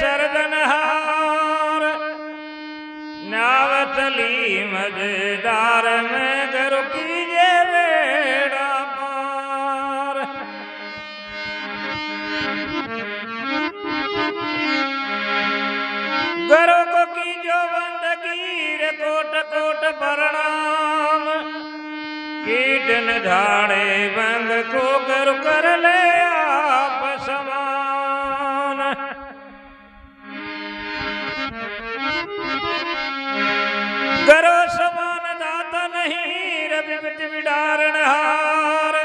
सरदनहार नावतली मजेदार में घर कीजे बेड़ा पार। घरों को कीजो बंदगी रे कोट कोट प्रणाम। कीट न झाड़े बंग को घर कर ले आप समान। घरों समान दाता नहीं रवि बिट बिडारण हार।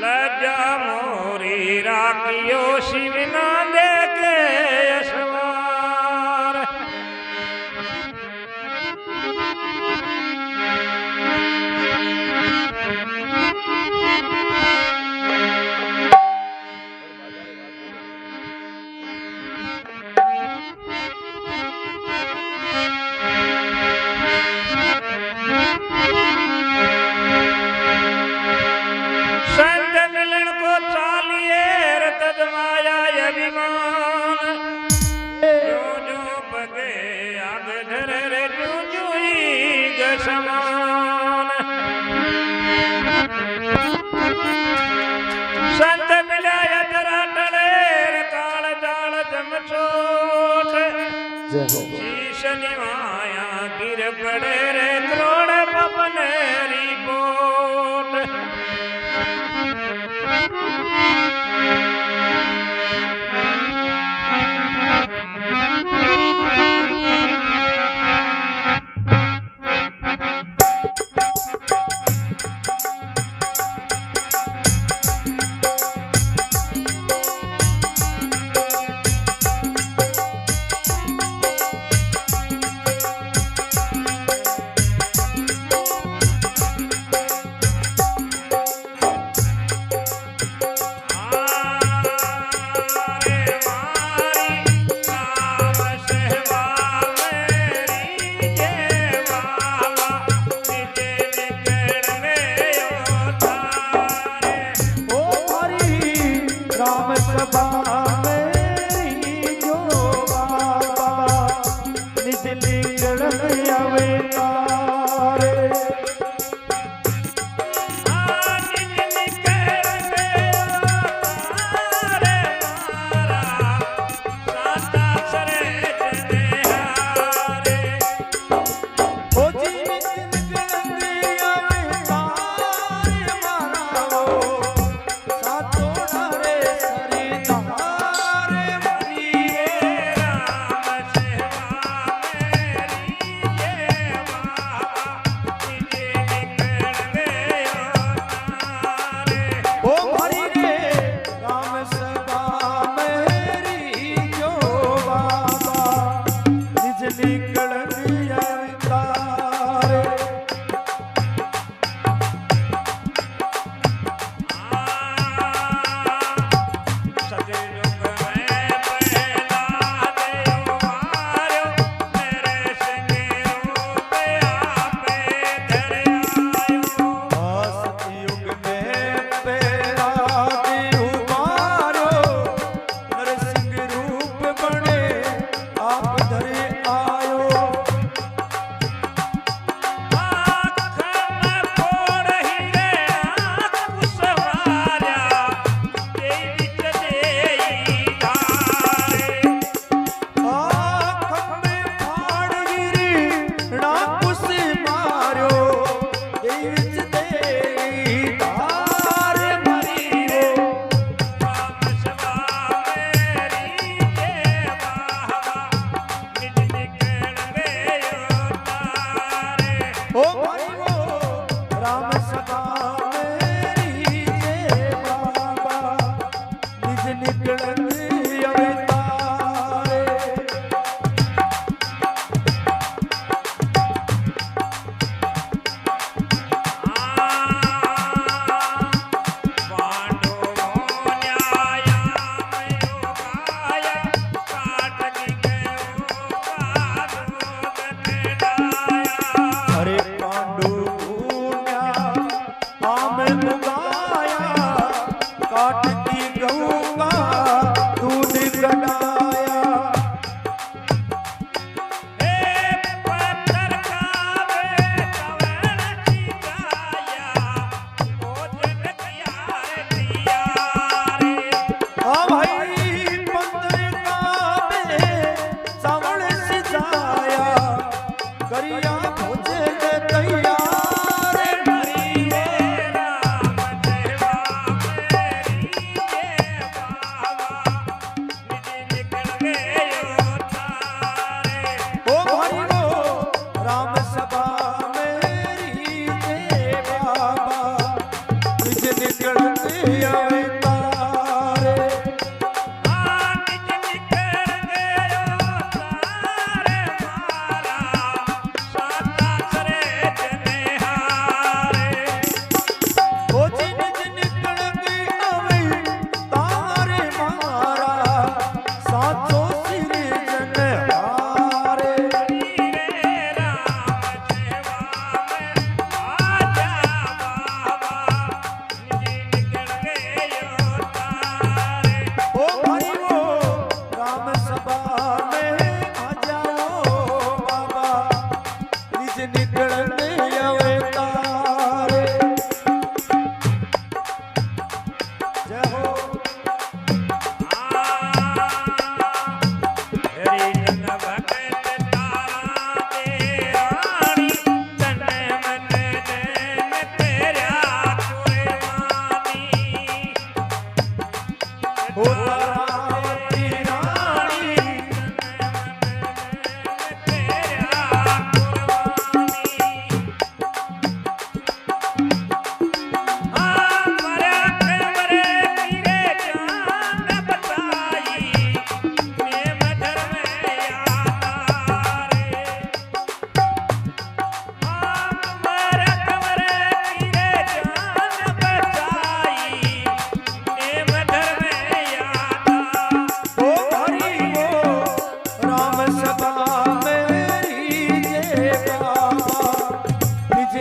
लज्जा मोरी राखियो शिवना दे के यशवार। संत मिलन को चालिए रतद माया अभिमान। जो जो बगे आग धर रे जू जूई गसमान। संत मिलाया जरा टड़ेर काल जाल जमचोट। शीश निवाया गिर पड़े रे करोड़ पपनेरी बोट।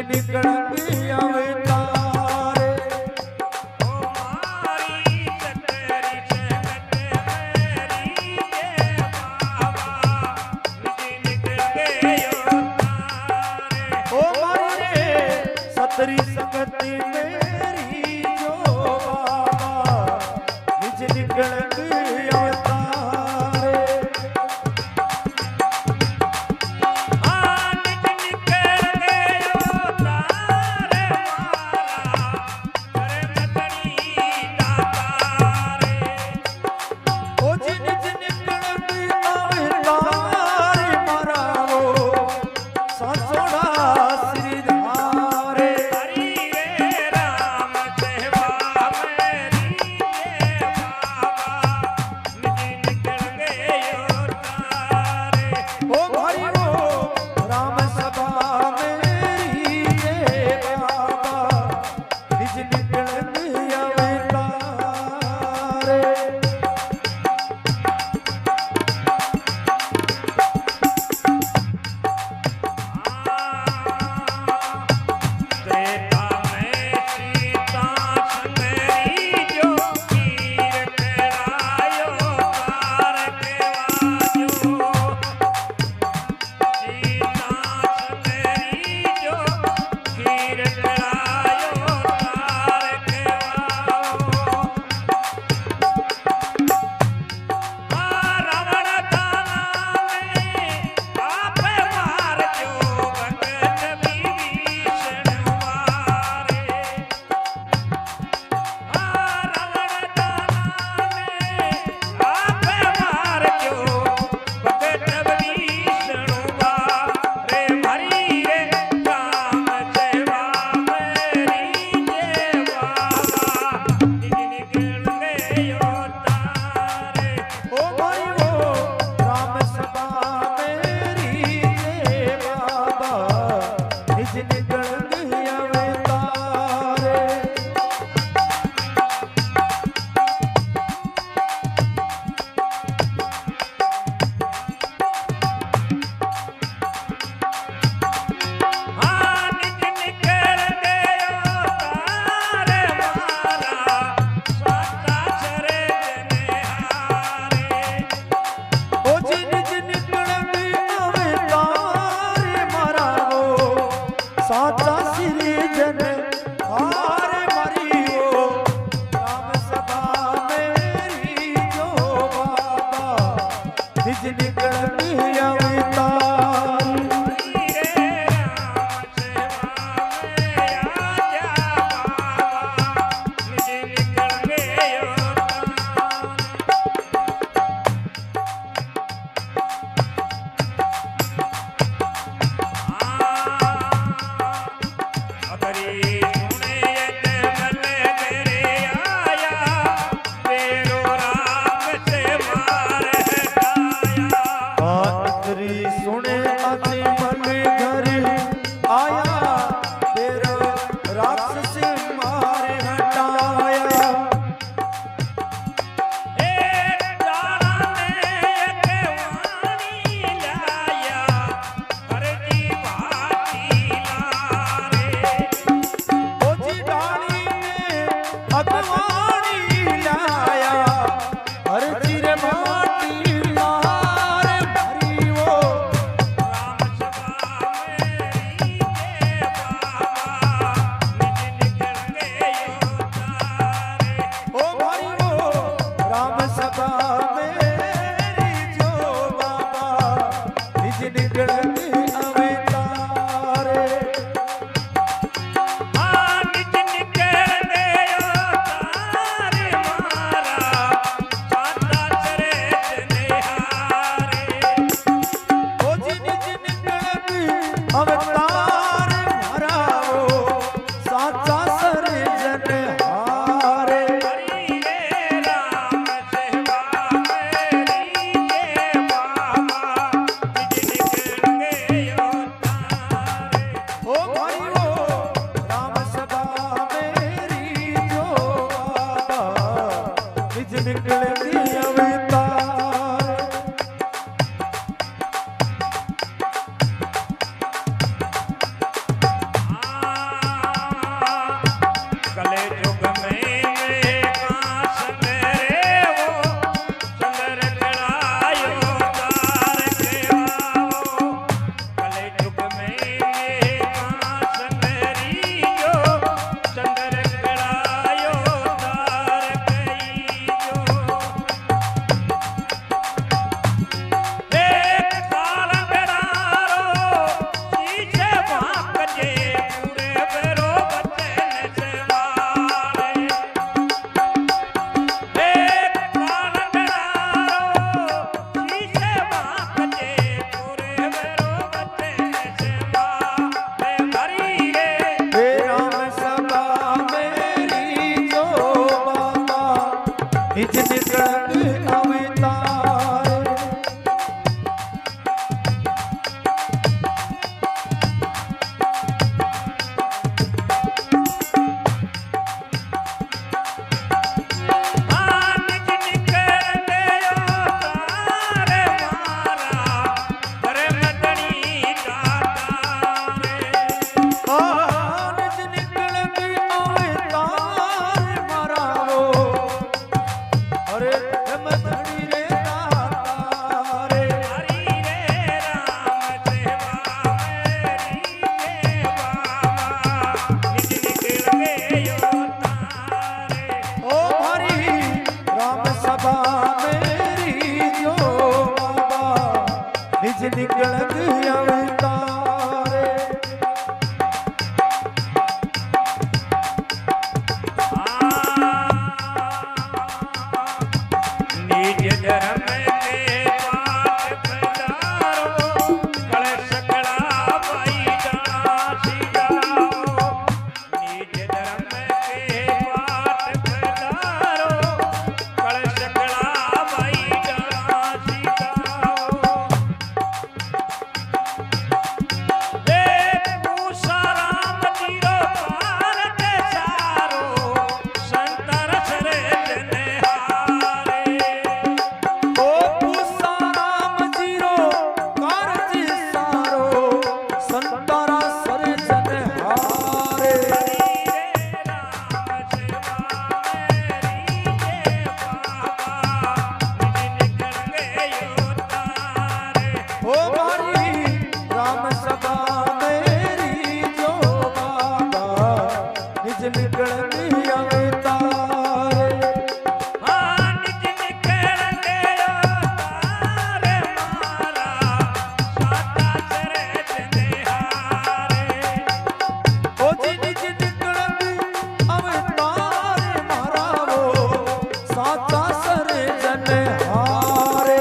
निकलेंगे अवतारे ओ मारी सतरी संगत मेरी ये बाबा निज निकल गयो तारे ओ मारी सतरी संगत मेरी जो बाबा निज निकलेंगे अवतारे हाँ निज निकल गयो तारे मारा करे मतनी दातारे ओ जी निज निकलेंगे अवतारे मारा वो साचोड़ा श्री धारे हरि रे राम सेवा मेरी ये बाबा निज निकल गयो तारे ओ भाई वो राम सभा मेरी ये बाबा निज निकलेंगे अवतारे त्रेता में सीता सुंदरी जो कीर करायो तारक वाजो सीता सुंदरी जो कीर करायो तारक वाओ रावण दाना में आप मार जो भगत विभीषण मारे रावण दाना में आप मार जो भगत विभीषण मारे हरि रे राम सेवा मेरी ये बाबा निज निकल गयो तारे ओ भाई वो राम सभा मेरी ये बाबा निज निकलेंगे अवतारे हाँ निज निकल गयो तारे मारा साता चरे जनेहारे ओ जी निज निकलेंगे अवतारे मारा वो साचा श्री जन हारे मारी वो राम सभा मेरी जो बाबा निज निकलेंगे अवतारे रे राम सेवा में आजा बाबा निज निकल गयो अगरी सुने मन मेरे आया तेरो राम से मार हटाया आतरी निज निकलंग अवतारे निज धर्म के पाठ पधारो कलश कला पाई जाना सिजाओ निज धर्म के पाठ पधारो कलश कला पाई जाना सिजाओ हे मूसा राम जीरो पार के सारो संतर सरे जनहारे ओ पूसा राम जीरो कारज सारो संतारा सर जन हारे ओ मारी राम सभा मेरी जो बाबा निज निकलंग अवतारे ओ जी निज निकलंग अवतारे मारा वो साचा सर जन हारे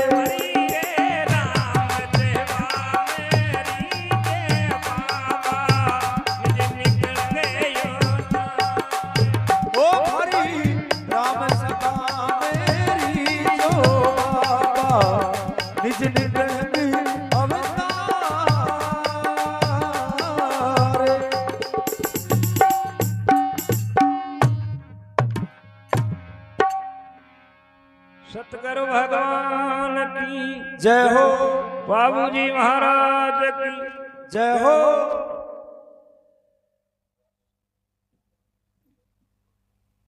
ओ हरि राम सभा मेरी जो बाबा निज निकलंग अवतारे सतगुरु भगवान की जय हो बाबूजी महाराज की जय हो